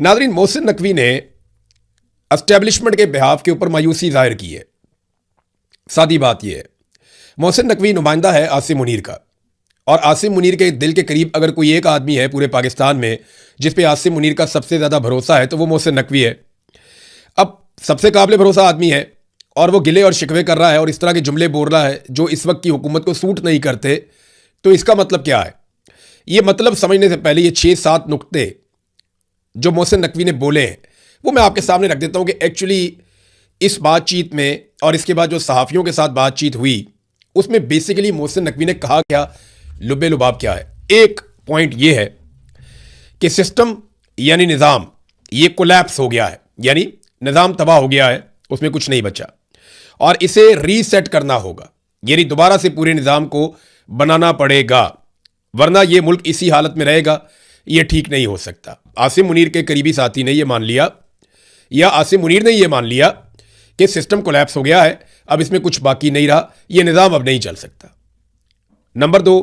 नाज़रीन, मोहसिन नकवी ने एस्टेब्लिशमेंट के बिहाफ के ऊपर मायूसी जाहिर की है। सादी बात यह है, मोहसिन नकवी नुमाइंदा है आसिम मुनीर का, और आसिम मुनीर के दिल के करीब अगर कोई एक आदमी है पूरे पाकिस्तान में जिस पे आसिम मुनीर का सबसे ज़्यादा भरोसा है तो वो मोहसिन नकवी है। अब सबसे काबिल भरोसा आदमी है और वो गिले और शिकवे कर रहा है और इस तरह के जुमले बोल रहा है जो इस वक्त की हुकूमत को सूट नहीं करते, तो इसका मतलब क्या है? ये मतलब समझने से पहले ये 6-7 नुक्ते जो मोहसिन नकवी ने बोले हैं वो मैं आपके सामने रख देता हूं कि एक्चुअली इस बातचीत में और इसके बाद जो सहाफ़ियों के साथ बातचीत हुई उसमें बेसिकली मोहसिन नकवी ने कहा क्या, लुबे लुबाब क्या है। एक पॉइंट ये है कि सिस्टम यानी निज़ाम ये कोलैप्स हो गया है, यानी निज़ाम तबाह हो गया है, उसमें कुछ नहीं बचा और इसे रीसेट करना होगा, यानी दोबारा से पूरे निज़ाम को बनाना पड़ेगा, वरना ये मुल्क इसी हालत में रहेगा, ये ठीक नहीं हो सकता। आसिम मुनीर के करीबी साथी ने ये मान लिया या आसिम मुनीर ने ये मान लिया कि सिस्टम कोलैप्स हो गया है, अब इसमें कुछ बाकी नहीं रहा, ये निज़ाम अब नहीं चल सकता। नंबर 2,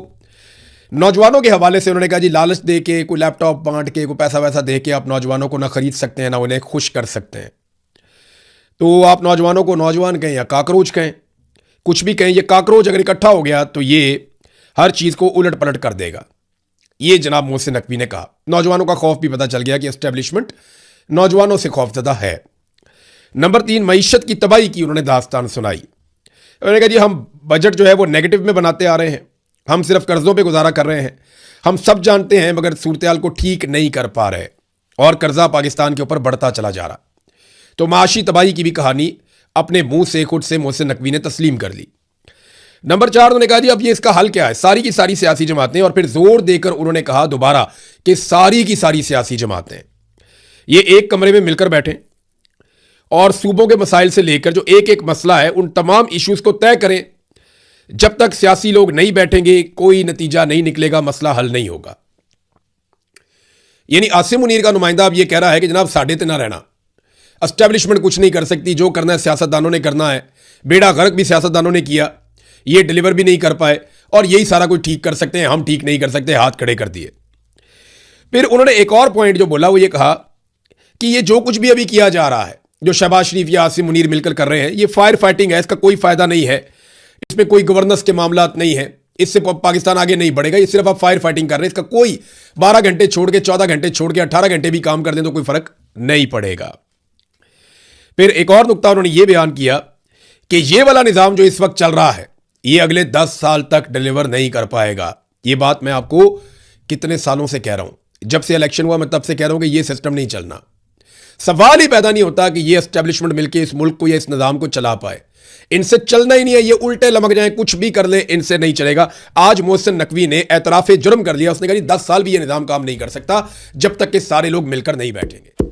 नौजवानों के हवाले से उन्होंने कहा जी लालच दे के, कोई लैपटॉप बांट के, कोई पैसा वैसा दे के आप नौजवानों को ना खरीद सकते हैं ना उन्हें खुश कर सकते हैं। तो आप नौजवानों को नौजवान कहें या काकरोच कहें, कुछ भी कहें, ये काकरोच अगर इकट्ठा हो गया तो ये हर चीज़ को उलट पलट कर देगा। ये जनाब मोहसिन नकवी ने कहा। नौजवानों का खौफ भी पता चल गया कि एस्टेब्लिशमेंट नौजवानों से खौफजदा है। नंबर 3, मईशत की तबाही की उन्होंने दास्तान सुनाई। उन्होंने कहा जी हम बजट जो है वो नेगेटिव में बनाते आ रहे हैं, हम सिर्फ कर्ज़ों पे गुजारा कर रहे हैं, हम सब जानते हैं मगर सूरत-ए-हाल को ठीक नहीं कर पा रहे और कर्जा पाकिस्तान के ऊपर बढ़ता चला जा रहा। तो माशी तबाही की भी कहानी अपने मुंह से खुद से मोहसिन नकवी ने तस्लीम कर ली। नंबर 4, उन्होंने कहा जी अब ये इसका हल क्या है, सारी की सारी सियासी जमातें, और फिर जोर देकर उन्होंने कहा दोबारा कि सारी की सारी सियासी जमातें ये एक कमरे में मिलकर बैठें और सूबों के मसाइल से लेकर जो एक एक मसला है उन तमाम इश्यूज को तय करें। जब तक सियासी लोग नहीं बैठेंगे कोई नतीजा नहीं निकलेगा, मसला हल नहीं होगा। यानी आसिम मुनीर का नुमाइंदा अब यह कह रहा है कि जनाब साढ़े ना रहना, एस्टेब्लिशमेंट कुछ नहीं कर सकती, जो करना है सियासतदानों ने करना है, बेड़ा गर्क भी सियासतदानों ने किया, ये डिलीवर भी नहीं कर पाए और यही सारा कुछ ठीक कर सकते हैं, हम ठीक नहीं कर सकते, हाथ खड़े कर दिए। फिर उन्होंने एक और पॉइंट जो बोला वो ये कहा कि ये जो कुछ भी अभी किया जा रहा है, जो शहबाज शरीफ या आसिम मुनीर मिलकर कर रहे हैं, ये फायर फाइटिंग है, इसका कोई फायदा नहीं है, इसमें कोई गवर्नेंस के मामला नहीं है, इससे पाकिस्तान आगे नहीं बढ़ेगा, ये सिर्फ आप फायर फाइटिंग कर रहे हैं, इसका कोई 12 घंटे छोड़ के 14 घंटे छोड़ के 18 घंटे भी काम कर दें तो कोई फर्क नहीं पड़ेगा। फिर एक और नुकता उन्होंने ये बयान किया कि ये वाला निज़ाम जो इस वक्त चल रहा है ये अगले 10 साल तक डिलीवर नहीं कर पाएगा। ये बात मैं आपको कितने सालों से कह रहा हूं, जब से इलेक्शन हुआ मैं तब से कह रहा हूं कि ये सिस्टम नहीं चलना। सवाल ही पैदा नहीं होता कि ये एस्टेब्लिशमेंट मिलकर इस मुल्क को या इस निज़ाम को चला पाए, इनसे चलना ही नहीं है, ये उल्टे लमक जाए, कुछ भी कर ले, इनसे नहीं चलेगा। आज मोहसिन नकवी ने एतराफ़े जुर्म कर लिया, उसने कहा 10 साल भी ये निज़ाम काम नहीं कर सकता जब तक कि सारे लोग मिलकर नहीं बैठेंगे।